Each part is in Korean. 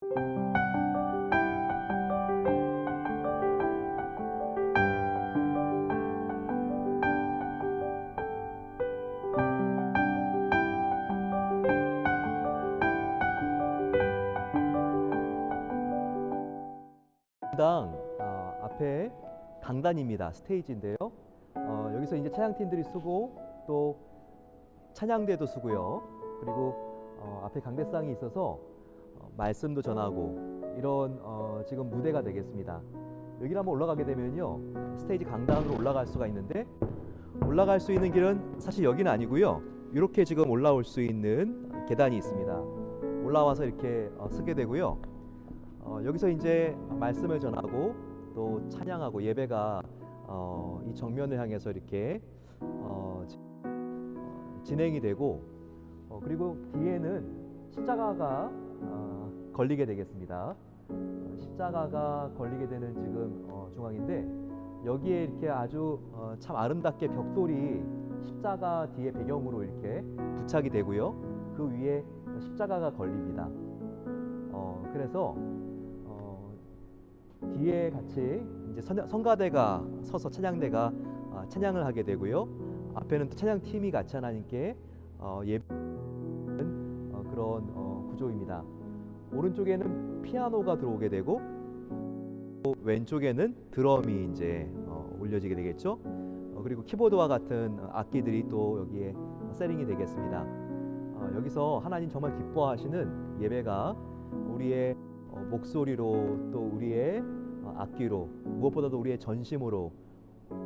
당 앞에 강단입니다. 스테이지인데요. 여기서 이제 찬양팀들이 쓰고 또 찬양대도 쓰고요. 그리고 앞에 강대상이 있어서 말씀도 전하고 이런 지금 무대가 되겠습니다. 여기를 한번 올라가게 되면요, 스테이지 강단으로 올라갈 수가 있는데, 올라갈 수 있는 길은 사실 여기는 아니고요. 이렇게 지금 올라올 수 있는 계단이 있습니다. 올라와서 이렇게 쓰게 되고요. 여기서 이제 말씀을 전하고 또 찬양하고 예배가 이 정면을 향해서 이렇게 진행이 되고, 그리고 뒤에는 십자가가 걸리게 되겠습니다. 십자가가 걸리게 되는 지금 중앙인데, 여기에 이렇게 아주 참 아름답게 벽돌이 십자가 뒤에 배경으로 이렇게 부착이 되고요. 그 위에 십자가가 걸립니다. 그래서 뒤에 같이 이제 성가대가 서서 찬양대가 찬양을 하게 되고요. 앞에는 또 찬양팀이 같이 하나님께 예배하는 그런 구조입니다. 오른쪽에는 피아노가 들어오게 되고, 또 왼쪽에는 드럼이 이제 올려지게 되겠죠. 그리고 키보드와 같은 악기들이 또 여기에 세팅이 되겠습니다. 여기서 하나님 정말 기뻐하시는 예배가 우리의 목소리로, 또 우리의 악기로, 무엇보다도 우리의 전심으로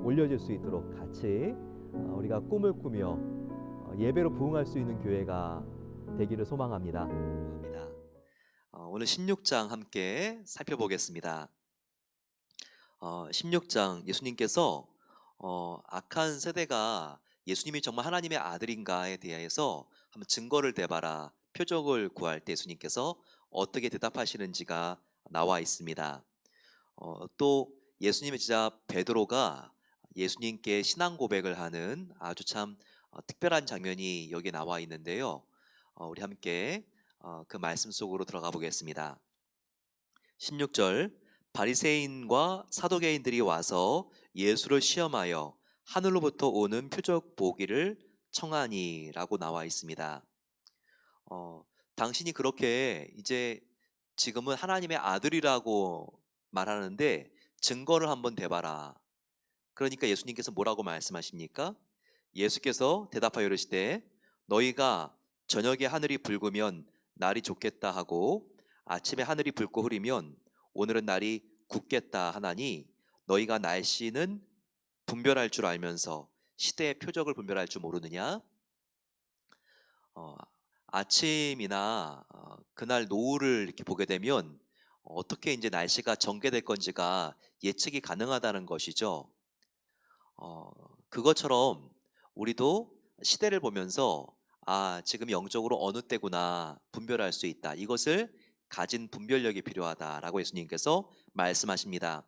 올려질 수 있도록 같이 우리가 꿈을 꾸며 예배로 부응할 수 있는 교회가 되기를 소망합니다. 오늘 16장 함께 살펴보겠습니다. 16장 예수님께서 악한 세대가 예수님이 정말 하나님의 아들인가에 대해서 한번 증거를 대봐라, 표적을 구할 때 예수님께서 어떻게 대답하시는지가 나와 있습니다. 또 예수님의 제자 베드로가 예수님께 신앙 고백을 하는 아주 참 특별한 장면이 여기 나와 있는데요. 우리 함께 그 말씀 속으로 들어가 보겠습니다. 16절, 바리새인과 사두개인들이 와서 예수를 시험하여 하늘로부터 오는 표적 보기를 청하니 라고 나와 있습니다. 당신이 그렇게 이제 지금은 하나님의 아들이라고 말하는데 증거를 한번 대봐라. 그러니까 예수님께서 뭐라고 말씀하십니까? 예수께서 대답하여 이르시되, 너희가 저녁에 하늘이 붉으면 날이 좋겠다 하고 아침에 하늘이 붉고 흐리면 오늘은 날이 굳겠다 하나니, 너희가 날씨는 분별할 줄 알면서 시대의 표적을 분별할 줄 모르느냐? 아침이나 그날 노을을 이렇게 보게 되면 어떻게 이제 날씨가 전개될 건지가 예측이 가능하다는 것이죠. 그것처럼 우리도 시대를 보면서 지금 영적으로 어느 때구나 분별할 수 있다. 이것을 가진 분별력이 필요하다라고 예수님께서 말씀하십니다.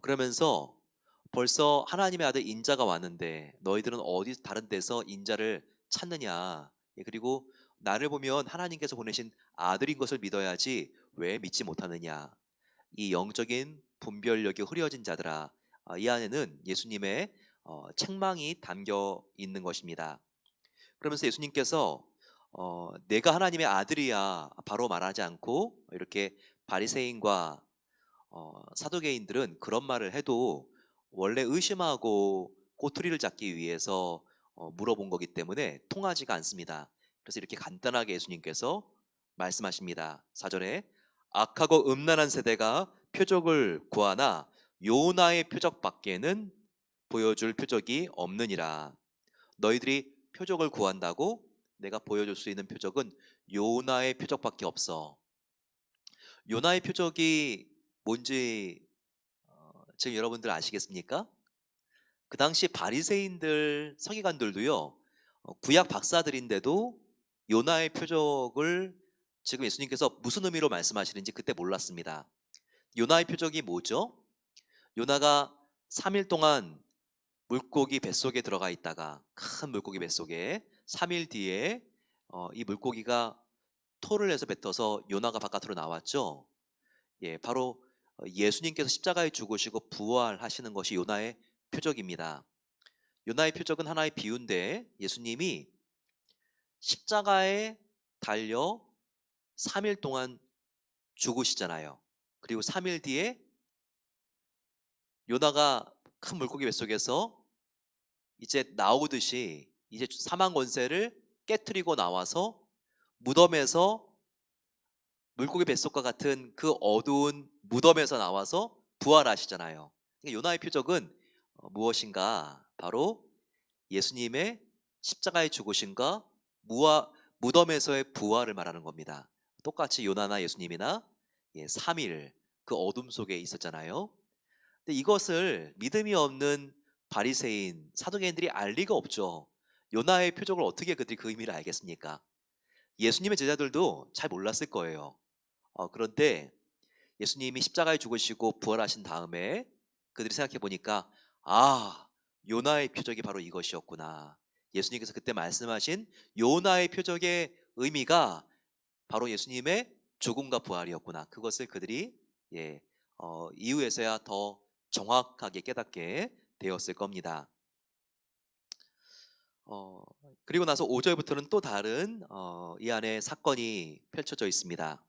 그러면서 벌써 하나님의 아들 인자가 왔는데 너희들은 어디 다른 데서 인자를 찾느냐? 그리고 나를 보면 하나님께서 보내신 아들인 것을 믿어야지 왜 믿지 못하느냐? 이 영적인 분별력이 흐려진 자들아, 이 안에는 예수님의 책망이 담겨 있는 것입니다. 그러면서 예수님께서 내가 하나님의 아들이야 바로 말하지 않고, 이렇게 바리새인과 사두개인들은 그런 말을 해도 원래 의심하고 꼬투리를 잡기 위해서 물어본 거기 때문에 통하지가 않습니다. 그래서 이렇게 간단하게 예수님께서 말씀하십니다. 4절에, 악하고 음란한 세대가 표적을 구하나 요나의 표적밖에는 보여줄 표적이 없느니라. 너희들이 표적을 구한다고 내가 보여줄 수 있는 표적은 요나의 표적밖에 없어. 요나의 표적이 뭔지 지금 여러분들 아시겠습니까? 그 당시 바리새인들, 서기관들도요, 구약 박사들인데도 요나의 표적을 지금 예수님께서 무슨 의미로 말씀하시는지 그때 몰랐습니다. 요나의 표적이 뭐죠? 요나가 3일 동안 물고기 뱃속에 들어가 있다가, 큰 물고기 뱃속에 3일 뒤에 이 물고기가 토를 내서 뱉어서 요나가 바깥으로 나왔죠. 예, 바로 예수님께서 십자가에 죽으시고 부활하시는 것이 요나의 표적입니다. 요나의 표적은 하나의 비유인데 예수님이 십자가에 달려 3일 동안 죽으시잖아요. 그리고 3일 뒤에 요나가 큰 물고기 뱃속에서 이제 나오듯이 이제 사망 권세를 깨트리고 나와서 무덤에서 물고기 뱃속과 같은 그 어두운 무덤에서 나와서 부활하시잖아요. 그러니까 요나의 표적은 무엇인가? 바로 예수님의 십자가의 죽으심과 무덤에서의 부활을 말하는 겁니다. 똑같이 요나나 예수님이나 3일 그 어둠 속에 있었잖아요. 근데 이것을 믿음이 없는 바리새인, 사두개인들이 알 리가 없죠. 요나의 표적을 어떻게 그들이 그 의미를 알겠습니까? 예수님의 제자들도 잘 몰랐을 거예요. 그런데 예수님이 십자가에 죽으시고 부활하신 다음에 그들이 생각해 보니까 아, 요나의 표적이 바로 이것이었구나. 예수님께서 그때 말씀하신 요나의 표적의 의미가 바로 예수님의 죽음과 부활이었구나. 그것을 그들이 이후에서야 더 정확하게 깨닫게 되었을 겁니다. 어, 그리고 나서 5절부터는 또 다른 이 안에 사건이 펼쳐져 있습니다.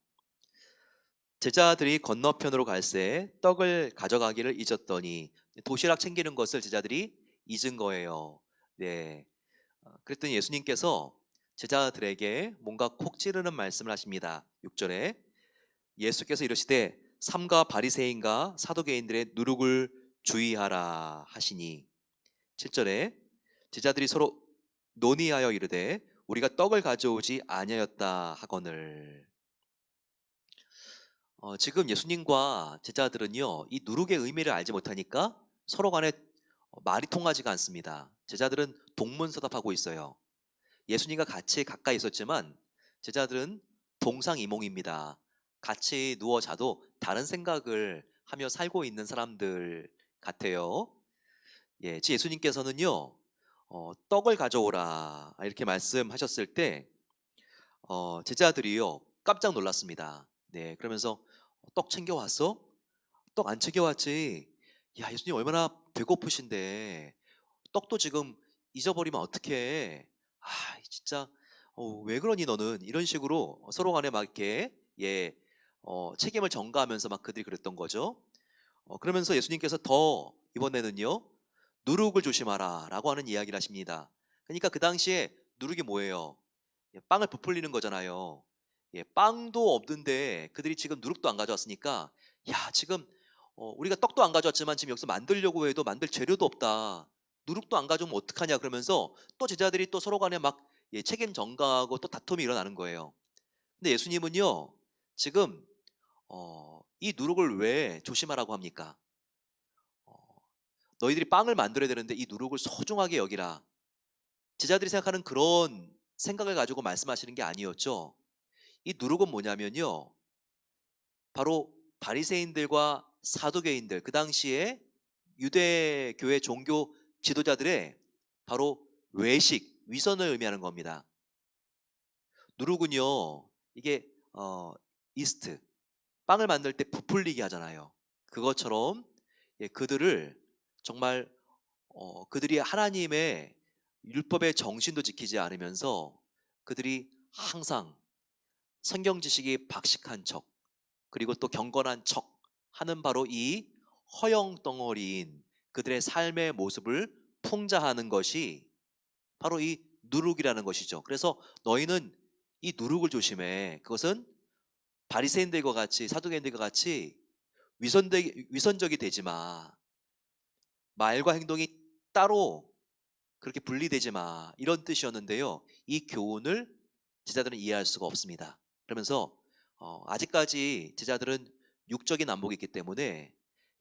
제자들이 건너편으로 갈새 떡을 가져가기를 잊었더니 도시락 챙기는 것을 제자들이 잊은 거예요. 네. 그랬더니 예수님께서 제자들에게 뭔가 콕 찌르는 말씀을 하십니다. 6절에 예수께서 이르시되 삼가 바리새인과 사두개인들의 누룩을 주의하라 하시니 7절에 제자들이 서로 논의하여 이르되 우리가 떡을 가져오지 아니하였다 하거늘. 지금 예수님과 제자들은요, 이 누룩의 의미를 알지 못하니까 서로 간에 말이 통하지가 않습니다. 제자들은 동문서답하고 있어요. 예수님과 같이 가까이 있었지만 제자들은 동상이몽입니다. 같이 누워 자도 다른 생각을 하며 살고 있는 사람들 같아요. 예, 예수님께서는요, 떡을 가져오라 이렇게 말씀하셨을 때 제자들이요 깜짝 놀랐습니다. 네, 그러면서 떡 챙겨왔어? 떡 안 챙겨왔지? 야, 예수님 얼마나 배고프신데 떡도 지금 잊어버리면 어떡해? 아, 진짜 왜 그러니 너는? 이런 식으로 서로 간에 막 이렇게 책임을 전가하면서 막 그들이 그랬던 거죠. 그러면서 예수님께서 더 이번에는요 누룩을 조심하라라고 하는 이야기를 하십니다. 그러니까 그 당시에 누룩이 뭐예요? 빵을 부풀리는 거잖아요. 빵도 없는데 그들이 지금 누룩도 안 가져왔으니까 야, 지금 우리가 떡도 안 가져왔지만 지금 여기서 만들려고 해도 만들 재료도 없다. 누룩도 안 가져오면 어떡하냐 그러면서 또 제자들이 또 서로 간에 막 책임 전가하고 또 다툼이 일어나는 거예요. 근데 예수님은요 지금 이 누룩을 왜 조심하라고 합니까? 어, 너희들이 빵을 만들어야 되는데 이 누룩을 소중하게 여기라. 제자들이 생각하는 그런 생각을 가지고 말씀하시는 게 아니었죠. 이 누룩은 뭐냐면요. 바로 바리새인들과 사두개인들, 그 당시에 유대교회 종교 지도자들의 바로 외식, 위선을 의미하는 겁니다. 누룩은요. 이게 이스트, 빵을 만들 때 부풀리게 하잖아요. 그것처럼 그들을 정말 그들이 하나님의 율법의 정신도 지키지 않으면서 그들이 항상 성경 지식이 박식한 척 그리고 또 경건한 척 하는 바로 이 허영 덩어리인 그들의 삶의 모습을 풍자하는 것이 바로 이 누룩이라는 것이죠. 그래서 너희는 이 누룩을 조심해. 그것은 바리새인들과 같이 사두개인들과 같이 위선적이 되지 마. 말과 행동이 따로 그렇게 분리되지 마. 이런 뜻이었는데요. 이 교훈을 제자들은 이해할 수가 없습니다. 그러면서 아직까지 제자들은 육적인 안목이 있기 때문에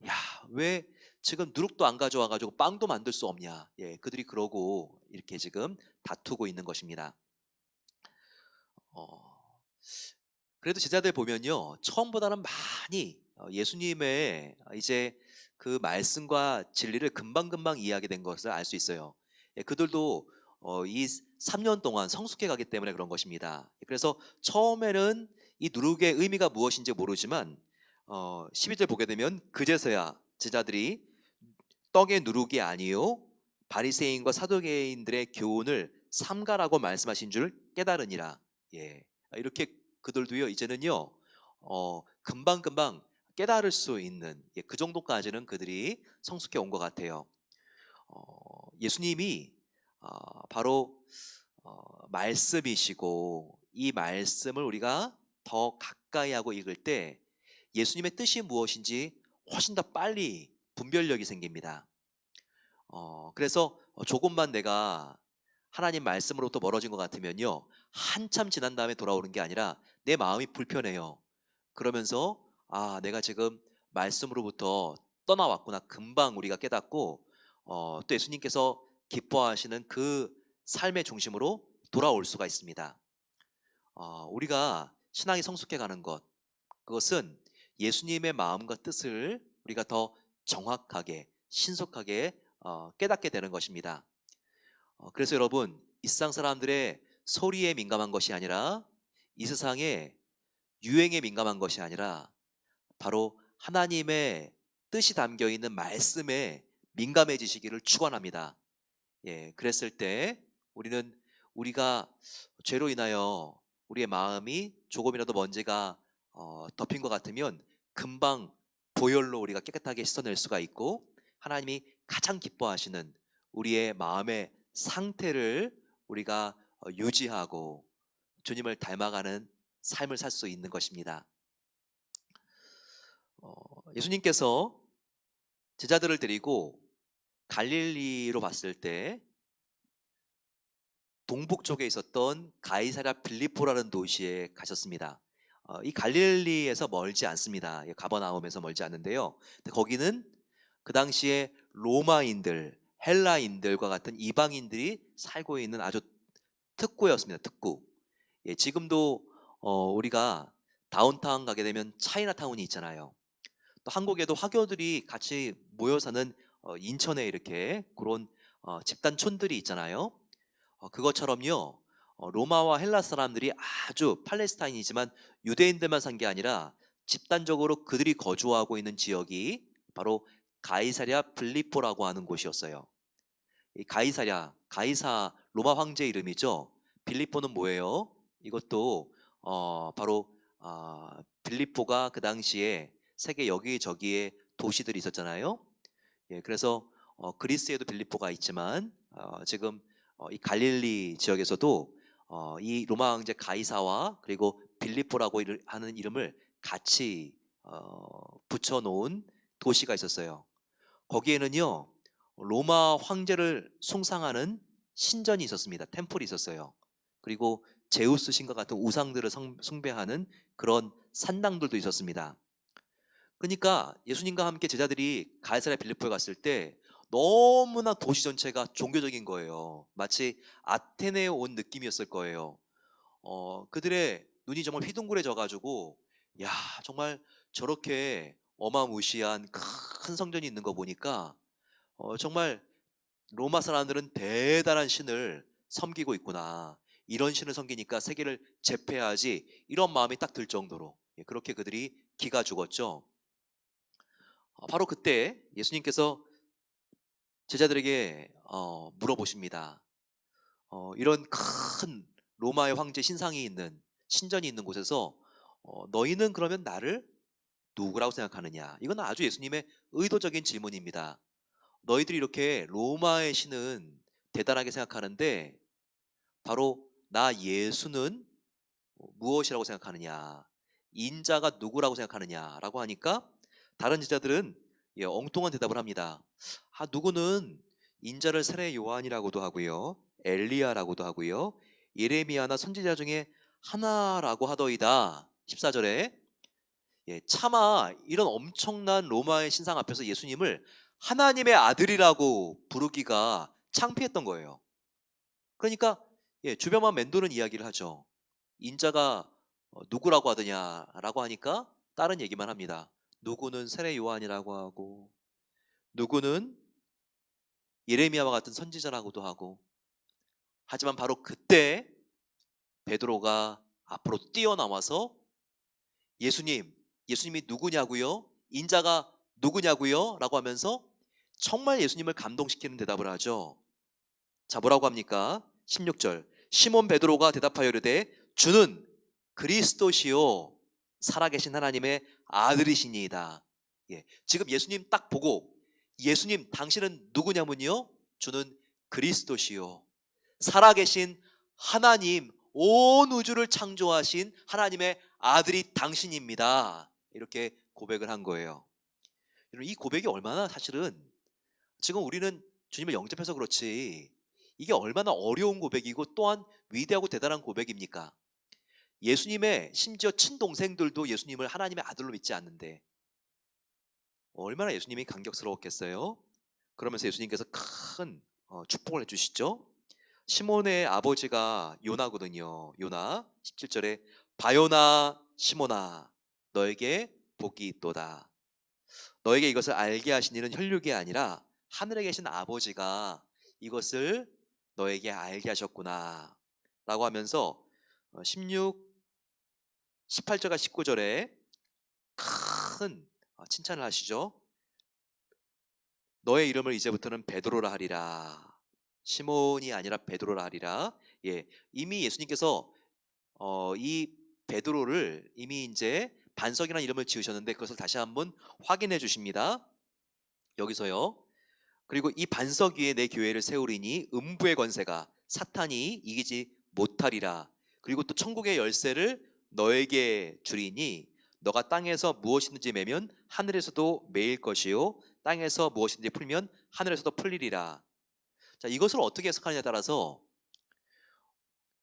야, 왜 지금 누룩도 안 가져와 가지고 빵도 만들 수 없냐. 그들이 그러고 이렇게 지금 다투고 있는 것입니다. 어, 그래도 제자들 보면요. 처음보다는 많이 예수님의 이제 그 말씀과 진리를 금방금방 이해하게 된 것을 알 수 있어요. 그들도 이 3년 동안 성숙해 가기 때문에 그런 것입니다. 그래서 처음에는 이 누룩의 의미가 무엇인지 모르지만 12절 보게 되면 그제서야 제자들이 떡의 누룩이 아니요 바리새인과 사두개인들의 교훈을 삼가라고 말씀하신 줄 깨달으니라. 예. 이렇게 그들도요 이제는요 금방금방 깨달을 수 있는 그 정도까지는 그들이 성숙해 온 것 같아요. 예수님이 바로 말씀이시고 이 말씀을 우리가 더 가까이 하고 읽을 때 예수님의 뜻이 무엇인지 훨씬 더 빨리 분별력이 생깁니다. 그래서 조금만 내가 하나님 말씀으로부터 멀어진 것 같으면요 한참 지난 다음에 돌아오는 게 아니라 내 마음이 불편해요. 그러면서 내가 지금 말씀으로부터 떠나왔구나 금방 우리가 깨닫고 또 예수님께서 기뻐하시는 그 삶의 중심으로 돌아올 수가 있습니다. 우리가 신앙이 성숙해 가는 것, 그것은 예수님의 마음과 뜻을 우리가 더 정확하게 신속하게 깨닫게 되는 것입니다. 그래서 여러분 이 세상 사람들의 소리에 민감한 것이 아니라 이 세상의 유행에 민감한 것이 아니라 바로 하나님의 뜻이 담겨 있는 말씀에 민감해지시기를 축원합니다. 예, 그랬을 때 우리가 죄로 인하여 우리의 마음이 조금이라도 먼지가 덮인 것 같으면 금방 보혈로 우리가 깨끗하게 씻어낼 수가 있고 하나님이 가장 기뻐하시는 우리의 마음의 상태를 우리가 유지하고 주님을 닮아가는 삶을 살 수 있는 것입니다. 예수님께서 제자들을 데리고 갈릴리로 봤을 때 동북 쪽에 있었던 가이사랴 빌립보라는 도시에 가셨습니다. 이 갈릴리에서 멀지 않습니다. 가버나움에서 멀지 않는데요. 근데 거기는 그 당시에 로마인들, 헬라인들과 같은 이방인들이 살고 있는 아주 특구였습니다. 특구. 예, 지금도 우리가 다운타운 가게 되면 차이나타운이 있잖아요. 또 한국에도 화교들이 같이 모여 사는 인천에 이렇게 그런 집단촌들이 있잖아요. 그것처럼요. 로마와 헬라 사람들이 아주 팔레스타인이지만 유대인들만 산 게 아니라 집단적으로 그들이 거주하고 있는 지역이 바로 가이사랴 빌립보라고 하는 곳이었어요. 이 가이사 로마 황제 이름이죠. 빌립보는 뭐예요? 이것도 바로 빌립보가 그 당시에 세계 여기저기에 도시들이 있었잖아요. 예, 그래서 그리스에도 빌립보가 있지만 지금 이 갈릴리 지역에서도 이 로마 황제 가이사와 그리고 빌립보라고 하는 이름을 같이 붙여놓은 도시가 있었어요. 거기에는요 로마 황제를 숭상하는 신전이 있었습니다. 템플이 있었어요. 그리고 제우스 신과 같은 우상들을 숭배하는 그런 산당들도 있었습니다. 그러니까 예수님과 함께 제자들이 가이사랴 빌립보에 갔을 때 너무나 도시 전체가 종교적인 거예요. 마치 아테네에 온 느낌이었을 거예요. 그들의 눈이 정말 휘둥그레져 가지고 야 정말 저렇게 어마무시한 큰 성전이 있는 거 보니까 정말 로마 사람들은 대단한 신을 섬기고 있구나. 이런 신을 섬기니까 세계를 제패하지 이런 마음이 딱 들 정도로 그렇게 그들이 기가 죽었죠. 바로 그때 예수님께서 제자들에게 물어보십니다. 이런 큰 로마의 황제 신상이 있는 신전이 있는 곳에서 너희는 그러면 나를 누구라고 생각하느냐? 이건 아주 예수님의 의도적인 질문입니다. 너희들이 이렇게 로마의 신은 대단하게 생각하는데 바로 나 예수는 무엇이라고 생각하느냐? 인자가 누구라고 생각하느냐라고 하니까 다른 제자들은 엉뚱한 대답을 합니다. 누구는 인자를 세례 요한이라고도 하고요. 엘리야라고도 하고요. 예레미야나 선지자 중에 하나라고 하더이다. 14절에 차마 이런 엄청난 로마의 신상 앞에서 예수님을 하나님의 아들이라고 부르기가 창피했던 거예요. 그러니까 주변만 맴도는 이야기를 하죠. 인자가 누구라고 하더냐라고 하니까 다른 얘기만 합니다. 누구는 세례 요한이라고 하고 누구는 예레미야와 같은 선지자라고도 하고 하지만 바로 그때 베드로가 앞으로 뛰어나와서 예수님이 누구냐고요? 인자가 누구냐고요? 라고 하면서 정말 예수님을 감동시키는 대답을 하죠. 자, 뭐라고 합니까? 16절. 시몬 베드로가 대답하여 이르되 주는 그리스도시요 살아계신 하나님의 아들이시니이다. 예, 지금 예수님 딱 보고 예수님 당신은 누구냐면요, 주는 그리스도시요 살아계신 하나님, 온 우주를 창조하신 하나님의 아들이 당신입니다. 이렇게 고백을 한 거예요. 여러분, 이 고백이 얼마나 사실은 지금 우리는 주님을 영접해서 그렇지 이게 얼마나 어려운 고백이고 또한 위대하고 대단한 고백입니까? 예수님의 심지어 친동생들도 예수님을 하나님의 아들로 믿지 않는데 얼마나 예수님이 감격스러웠겠어요? 그러면서 예수님께서 큰 축복을 해주시죠. 시몬의 아버지가 요나거든요. 요나 17절에 바요나 시몬아 너에게 복이 있도다. 너에게 이것을 알게 하신 이는 혈육이 아니라 하늘에 계신 아버지가 이것을 너에게 알게 하셨구나 라고 하면서 16, 18절과 19절에 큰 칭찬을 하시죠. 너의 이름을 이제부터는 베드로라 하리라. 시몬이 아니라 베드로라 하리라. 예, 이미 예수님께서 이 베드로를 이미 이제 반석이라는 이름을 지으셨는데 그것을 다시 한번 확인해 주십니다. 여기서요. 그리고 이 반석 위에 내 교회를 세우리니 음부의 권세가 사탄이 이기지 못하리라. 그리고 또 천국의 열쇠를 너에게 주리니 너가 땅에서 무엇이든지 매면 하늘에서도 매일 것이요 땅에서 무엇이든지 풀면 하늘에서도 풀리리라. 자, 이것을 어떻게 해석하느냐에 따라서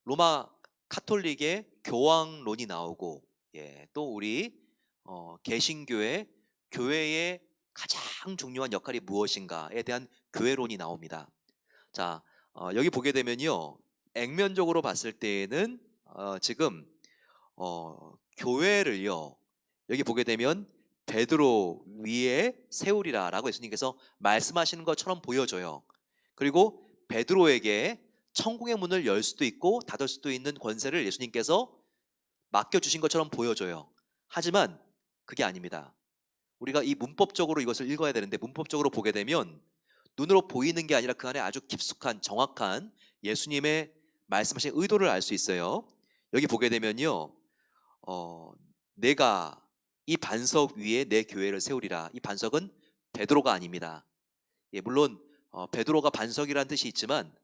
로마 카톨릭의 교황론이 나오고, 예, 또 우리 개신교의 교회의 가장 중요한 역할이 무엇인가에 대한 교회론이 나옵니다. 자, 여기 보게 되면요, 액면적으로 봤을 때에는 지금 교회를요, 여기 보게 되면 베드로 위에 세우리라라고 예수님께서 말씀하시는 것처럼 보여져요. 그리고 베드로에게 천국의 문을 열 수도 있고 닫을 수도 있는 권세를 예수님께서 맡겨주신 것처럼 보여져요. 하지만 그게 아닙니다. 우리가 이 문법적으로 이것을 읽어야 되는데 문법적으로 보게 되면 눈으로 보이는 게 아니라 그 안에 아주 깊숙한 정확한 예수님의 말씀하신 의도를 알 수 있어요. 여기 보게 되면요, 내가 이 반석 위에 내 교회를 세우리라. 이 반석은 베드로가 아닙니다. 예, 물론 베드로가 반석이라는 뜻이 있지만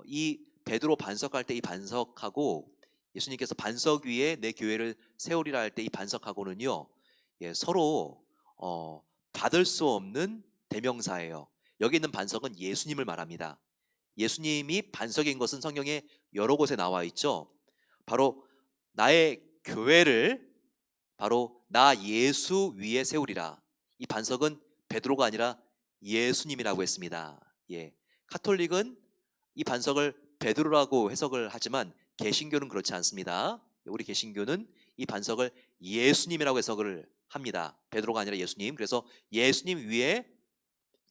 이 베드로 반석할 때 이 반석하고 예수님께서 반석 위에 내 교회를 세우리라 할 때 이 반석하고는요, 예, 서로 받을 수 없는 대명사예요. 여기 있는 반석은 예수님을 말합니다. 예수님이 반석인 것은 성경에 여러 곳에 나와 있죠. 바로 나의 교회를 바로 나 예수 위에 세우리라. 이 반석은 베드로가 아니라 예수님이라고 했습니다. 예, 카톨릭은 이 반석을 베드로라고 해석을 하지만 개신교는 그렇지 않습니다. 우리 개신교는 이 반석을 예수님이라고 해석을 합니다. 베드로가 아니라 예수님. 그래서 예수님 위에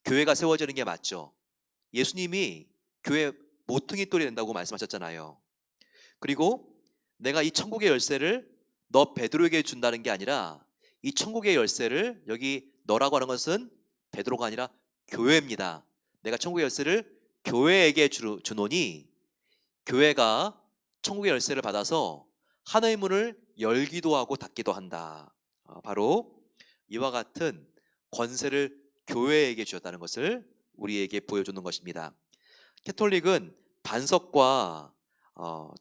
교회가 세워지는 게 맞죠. 예수님이 교회 모퉁이 돌이 된다고 말씀하셨잖아요. 그리고 내가 이 천국의 열쇠를 너 베드로에게 준다는 게 아니라 이 천국의 열쇠를 여기 너라고 하는 것은 베드로가 아니라 교회입니다. 내가 천국의 열쇠를 교회에게 주노니 교회가 천국의 열쇠를 받아서 하나의 문을 열기도 하고 닫기도 한다. 바로 이와 같은 권세를 교회에게 주었다는 것을 우리에게 보여주는 것입니다. 캐톨릭은 반석과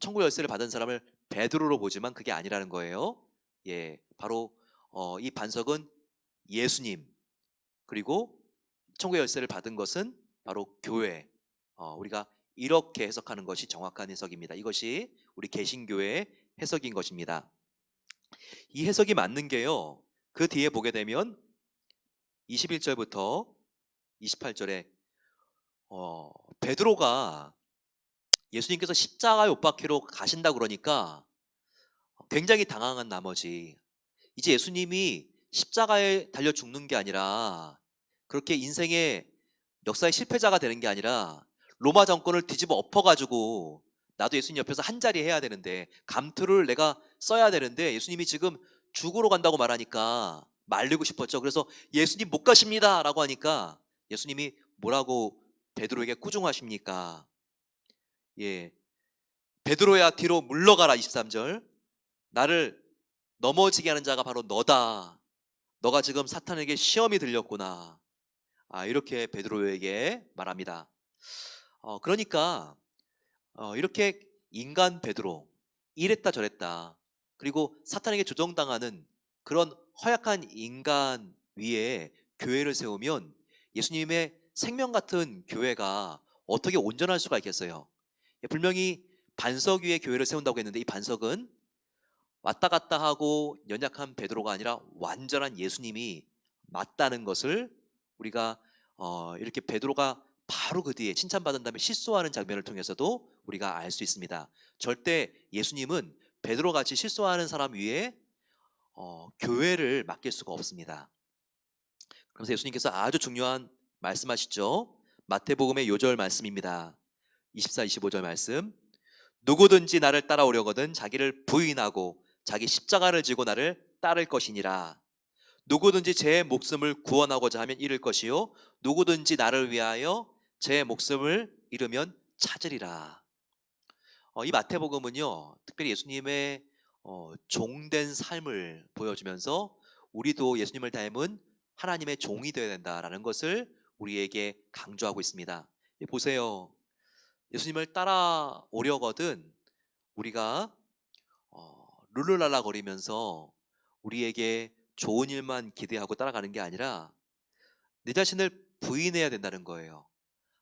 천국 열쇠를 받은 사람을 베드로로 보지만 그게 아니라는 거예요. 예, 바로 이 반석은 예수님, 그리고 천국의 열쇠를 받은 것은 바로 교회. 우리가 이렇게 해석하는 것이 정확한 해석입니다. 이것이 우리 개신교의 해석인 것입니다. 이 해석이 맞는 게요, 그 뒤에 보게 되면 21절부터 28절에 베드로가 예수님께서 십자가에 못 박히러 가신다 그러니까 굉장히 당황한 나머지 이제 예수님이 십자가에 달려 죽는 게 아니라 그렇게 인생의 역사의 실패자가 되는 게 아니라 로마 정권을 뒤집어 엎어가지고 나도 예수님 옆에서 한 자리 해야 되는데 감투를 내가 써야 되는데 예수님이 지금 죽으러 간다고 말하니까 말리고 싶었죠. 그래서 예수님 못 가십니다 라고 하니까 예수님이 뭐라고 베드로에게 꾸중하십니까? 예, 베드로야 뒤로 물러가라. 23절, 나를 넘어지게 하는 자가 바로 너다. 너가 지금 사탄에게 시험이 들렸구나. 이렇게 베드로에게 말합니다. 그러니까 이렇게 인간 베드로, 이랬다 저랬다, 그리고 사탄에게 조종당하는 그런 허약한 인간 위에 교회를 세우면 예수님의 생명 같은 교회가 어떻게 온전할 수가 있겠어요? 분명히 반석 위에 교회를 세운다고 했는데 이 반석은 왔다 갔다 하고 연약한 베드로가 아니라 완전한 예수님이 맞다는 것을 우리가 이렇게 베드로가 바로 그 뒤에 칭찬받은 다음에 실수하는 장면을 통해서도 우리가 알 수 있습니다. 절대 예수님은 베드로같이 실수하는 사람 위에 교회를 맡길 수가 없습니다. 그래서 예수님께서 아주 중요한 말씀하시죠. 마태복음의 요절 말씀입니다. 24, 25절 말씀. 누구든지 나를 따라오려거든 자기를 부인하고 자기 십자가를 지고 나를 따를 것이니라. 누구든지 제 목숨을 구원하고자 하면 잃을 것이요 누구든지 나를 위하여 제 목숨을 잃으면 찾으리라. 이 마태복음은요, 특별히 예수님의 종된 삶을 보여주면서 우리도 예수님을 닮은 하나님의 종이 되어야 된다라는 것을 우리에게 강조하고 있습니다. 보세요. 예수님을 따라오려거든 우리가 룰루랄라 거리면서 우리에게 좋은 일만 기대하고 따라가는 게 아니라 내 자신을 부인해야 된다는 거예요.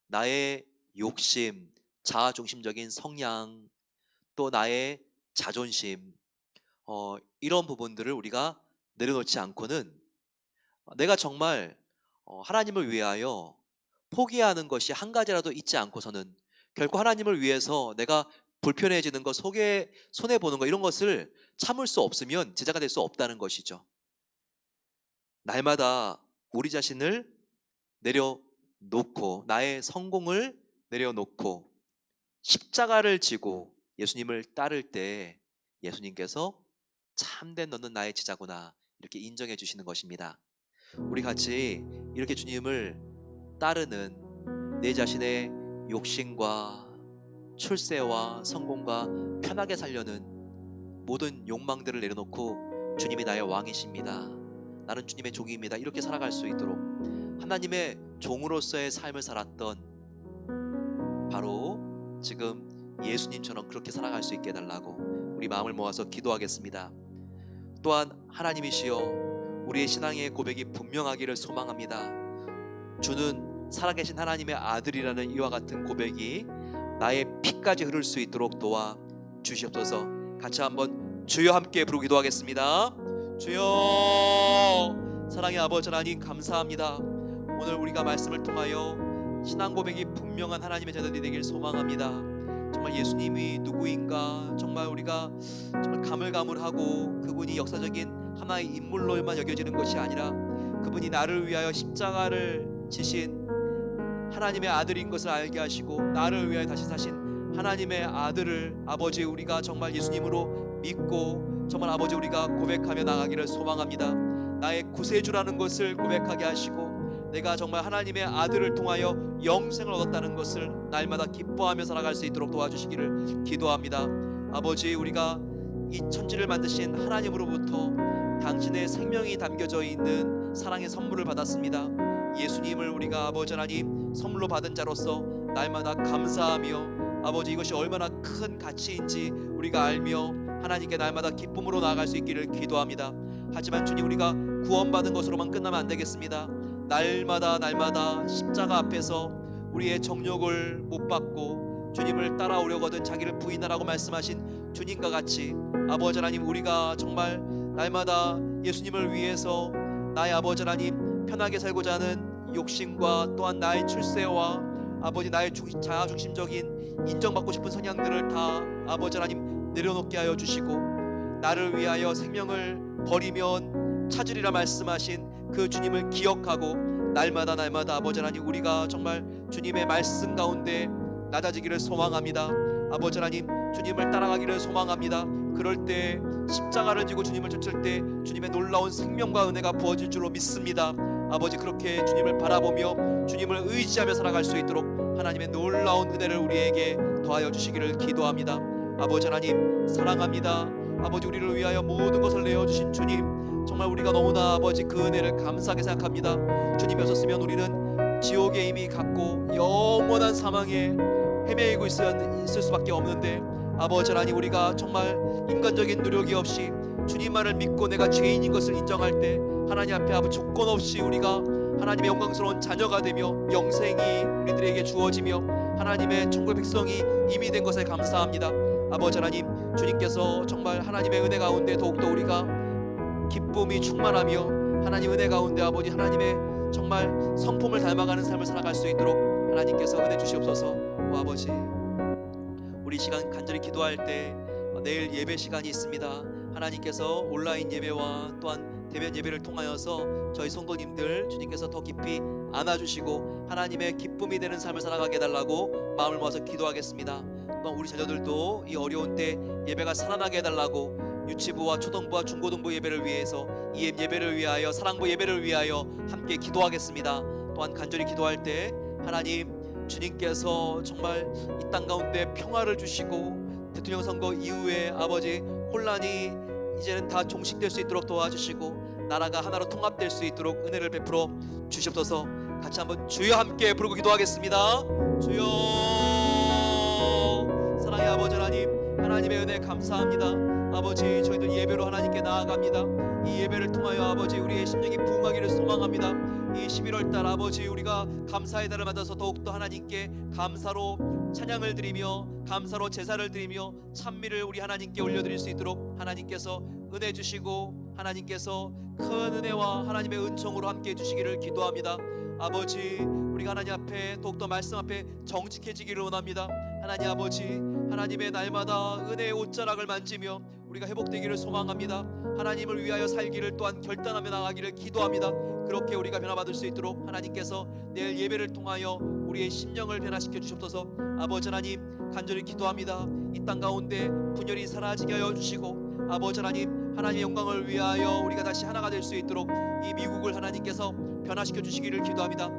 나의 욕심, 자아중심적인 성향, 또 나의 자존심, 이런 부분들을 우리가 내려놓지 않고는 내가 정말 하나님을 위하여 포기하는 것이 한 가지라도 있지 않고서는 결코 하나님을 위해서 내가 불편해지는 것, 손해보는 것, 이런 것을 참을 수 없으면 제자가 될 수 없다는 것이죠. 날마다 우리 자신을 내려놓고 나의 성공을 내려놓고 십자가를 지고 예수님을 따를 때 예수님께서 참된 너는 나의 제자구나 이렇게 인정해 주시는 것입니다. 우리 같이 이렇게 주님을 따르는 내 자신의 욕심과 출세와 성공과 편하게 살려는 모든 욕망들을 내려놓고 주님이 나의 왕이십니다, 나는 주님의 종입니다, 이렇게 살아갈 수 있도록 하나님의 종으로서의 삶을 살았던 바로 지금 예수님처럼 그렇게 살아갈 수 있게 해달라고 우리 마음을 모아서 기도하겠습니다. 또한 하나님이시여, 우리의 신앙의 고백이 분명하기를 소망합니다. 주는 살아계신 하나님의 아들이라는 이와 같은 고백이 나의 피까지 흐를 수 있도록 도와 주시옵소서. 같이 한번 주여 함께 부르고 기도하겠습니다. 주여, 사랑의 아버지 하나님 감사합니다. 오늘 우리가 말씀을 통하여 신앙 고백이 분명한 하나님의 자녀들이 되길 소망합니다. 정말 예수님이 누구인가 정말 우리가 정말 가물가물하고 그분이 역사적인 하나의 인물로만 여겨지는 것이 아니라 그분이 나를 위하여 십자가를 지신 하나님의 아들인 것을 알게 하시고 나를 위하여 다시 사신 하나님의 아들을 아버지 우리가 정말 예수님으로 믿고 정말 아버지 우리가 고백하며 나가기를 소망합니다. 나의 구세주라는 것을 고백하게 하시고 내가 정말 하나님의 아들을 통하여 영생을 얻었다는 것을 날마다 기뻐하며 살아갈 수 있도록 도와주시기를 기도합니다. 아버지, 우리가 이 천지를 만드신 하나님으로부터 당신의 생명이 담겨져 있는 사랑의 선물을 받았습니다. 예수님을 우리가 아버지 하나님 선물로 받은 자로서 날마다 감사하며 아버지 이것이 얼마나 큰 가치인지 우리가 알며 하나님께 날마다 기쁨으로 나아갈 수 있기를 기도합니다. 하지만 주님, 우리가 구원받은 것으로만 끝나면 안 되겠습니다. 날마다 십자가 앞에서 우리의 정욕을 못 받고 주님을 따라오려거든 자기를 부인하라고 말씀하신 주님과 같이 아버지 하나님, 우리가 정말 날마다 예수님을 위해서 나의 아버지 하나님 편하게 살고자 하는 욕심과 또한 나의 출세와 아버지 나의 자아중심적인 인정받고 싶은 성향들을 다 아버지 하나님 내려놓게 하여 주시고 나를 위하여 생명을 버리면 찾으리라 말씀하신 그 주님을 기억하고 날마다 아버지 하나님 우리가 정말 주님의 말씀 가운데 낮아지기를 소망합니다. 아버지 하나님, 주님을 따라가기를 소망합니다. 그럴 때 십자가를 지고 주님을 쫓을 때 주님의 놀라운 생명과 은혜가 부어질 줄로 믿습니다. 아버지, 그렇게 주님을 바라보며 주님을 의지하며 살아갈 수 있도록 하나님의 놀라운 은혜를 우리에게 더하여 주시기를 기도합니다. 아버지 하나님, 사랑합니다. 아버지, 우리를 위하여 모든 것을 내어주신 주님, 정말 우리가 너무나 아버지 그 은혜를 감사하게 생각합니다. 주님이 없었으면 우리는 지옥에 이미 갔고 영원한 사망에 헤매이고 있을 수밖에 없는데, 아버지 하나님, 우리가 정말 인간적인 노력이 없이 주님만을 믿고 내가 죄인인 것을 인정할 때 하나님 앞에 아버지 조건 없이 우리가 하나님의 영광스러운 자녀가 되며 영생이 우리들에게 주어지며 하나님의 천국의 백성이 이미 된 것에 감사합니다. 아버지 하나님, 주님께서 정말 하나님의 은혜 가운데 더욱더 우리가 기쁨이 충만하며 하나님 은혜 가운데 아버지 하나님의 정말 성품을 닮아가는 삶을 살아갈 수 있도록 하나님께서 은혜 주시옵소서. 오 아버지, 우리 시간 간절히 기도할 때 내일 예배 시간이 있습니다. 하나님께서 온라인 예배와 또한 대면 예배를 통하여서 저희 성도님들 주님께서 더 깊이 안아주시고 하나님의 기쁨이 되는 삶을 살아가게 해달라고 마음을 모아서 기도하겠습니다. 또한 우리 자녀들도 이 어려운 때 예배가 살아나게 해달라고 유치부와 초등부와 중고등부 예배를 위해서 EM 예배를 위하여 사랑부 예배를 위하여 함께 기도하겠습니다. 또한 간절히 기도할 때 하나님, 주님께서 정말 이 땅 가운데 평화를 주시고 대통령 선거 이후에 아버지 혼란이 이제는 다 종식될 수 있도록 도와주시고 나라가 하나로 통합될 수 있도록 은혜를 베풀어 주시옵소서. 같이 한번 주여 함께 부르고 기도하겠습니다. 주여. 사랑의 아버지 하나님, 하나님의 은혜 감사합니다. 아버지, 저희들 예배로 하나님께 나아갑니다. 이 예배를 통하여 아버지 우리의 심령이 부흥하기를 소망합니다. 이 11월달 아버지 우리가 감사의 달을 맞아서 더욱더 하나님께 감사로 찬양을 드리며 감사로 제사를 드리며 찬미를 우리 하나님께 올려드릴 수 있도록 하나님께서 은혜 주시고 하나님께서 큰 은혜와 하나님의 은총으로 함께 해주시기를 기도합니다. 아버지, 우리가 하나님 앞에 더욱더 말씀 앞에 정직해지기를 원합니다. 하나님 아버지, 하나님의 날마다 은혜의 옷자락을 만지며 우리가 회복되기를 소망합니다. 하나님을 위하여 살기를 또한 결단하며 나가기를 기도합니다. 그렇게 우리가 변화받을 수 있도록 하나님께서 내일 예배를 통하여 우리의 심령을 변화시켜 주시옵소서. 아버지 하나님, 간절히 기도합니다. 이 땅 가운데 분열이 사라지게 하여 주시고 아버지 하나님, 하나님의 영광을 위하여 우리가 다시 하나가 될 수 있도록 이 미국을 하나님께서 변화시켜 주시기를 기도합니다.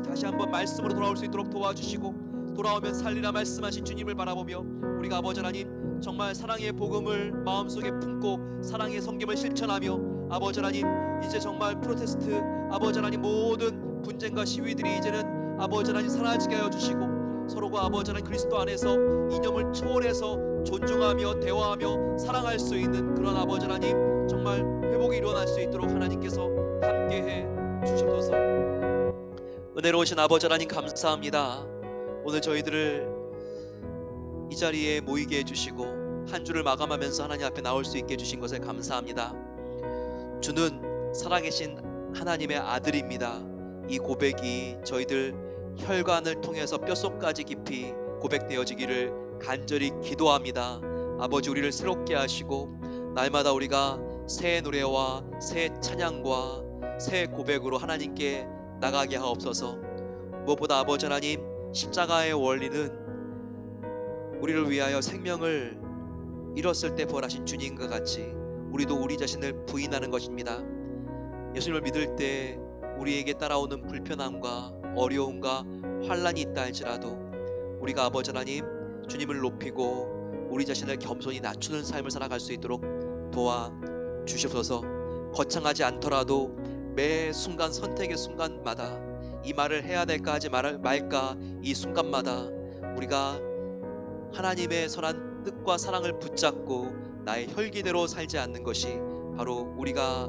다시 한번 말씀으로 돌아올 수 있도록 도와주시고 돌아오면 살리라 말씀하신 주님을 바라보며 우리가 아버지 하나님 정말 사랑의 복음을 마음속에 품고 사랑의 성김을 실천하며 아버지 하나님, 이제 정말 프로테스트 아버지 하나님 모든 분쟁과 시위들이 이제는 아버지 하나님 사라지게 하여 주시고 서로가 아버지 하나님 그리스도 안에서 이념을 초월해서 존중하며 대화하며 사랑할 수 있는 그런 아버지 하나님 정말 회복이 일어날 수 있도록 하나님께서 함께해 주시옵소서. 은혜로우신 아버지 하나님 감사합니다. 오늘 저희들을 이 자리에 모이게 해주시고 한 주를 마감하면서 하나님 앞에 나올 수 있게 해주신 것에 감사합니다. 주는 살아계신 하나님의 아들입니다. 이 고백이 저희들 혈관을 통해서 뼛속까지 깊이 고백되어지기를 간절히 기도합니다. 아버지, 우리를 새롭게 하시고 날마다 우리가 새 노래와 새 찬양과 새 고백으로 하나님께 나가게 하옵소서. 무엇보다 아버지 하나님, 십자가의 원리는 우리를 위하여 생명을 잃었을 때 부활하신 주님과 같이 우리도 우리 자신을 부인하는 것입니다. 예수님을 믿을 때 우리에게 따라오는 불편함과 어려움과 환란이 있다 할지라도 우리가 아버지 하나님 주님을 높이고 우리 자신을 겸손히 낮추는 삶을 살아갈 수 있도록 도와 주시옵소서. 거창하지 않더라도 매 순간 선택의 순간마다 이 말을 해야 될까 하지 말까 이 순간마다 우리가 하나님의 선한 뜻과 사랑을 붙잡고 나의 혈기대로 살지 않는 것이 바로 우리가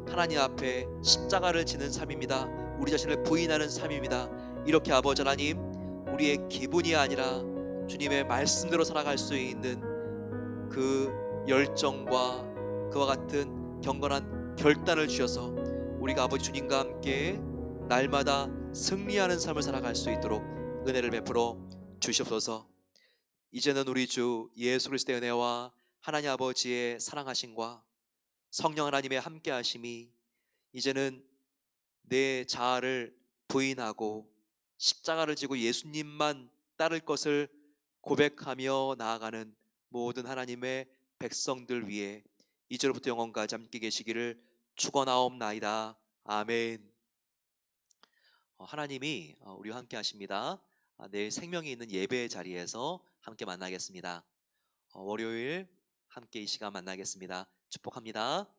하나님 앞에 십자가를 지는 삶입니다. 우리 자신을 부인하는 삶입니다. 이렇게 아버지 하나님, 우리의 기분이 아니라 주님의 말씀대로 살아갈 수 있는 그 열정과 그와 같은 경건한 결단을 주셔서 우리가 아버지 주님과 함께 날마다 승리하는 삶을 살아갈 수 있도록 은혜를 베풀어 주시옵소서. 이제는 우리 주 예수 그리스도의 은혜와 하나님 아버지의 사랑하심과 성령 하나님의 함께하심이 이제는 내 자아를 부인하고 십자가를 지고 예수님만 따를 것을 고백하며 나아가는 모든 하나님의 백성들 위해 이제로부터 영원까지 함께 계시기를 축원하옵나이다. 아멘. 하나님이 우리와 함께 하십니다. 내일 생명이 있는 예배 자리에서 함께 만나겠습니다. 월요일 함께 이 시간 만나겠습니다. 축복합니다.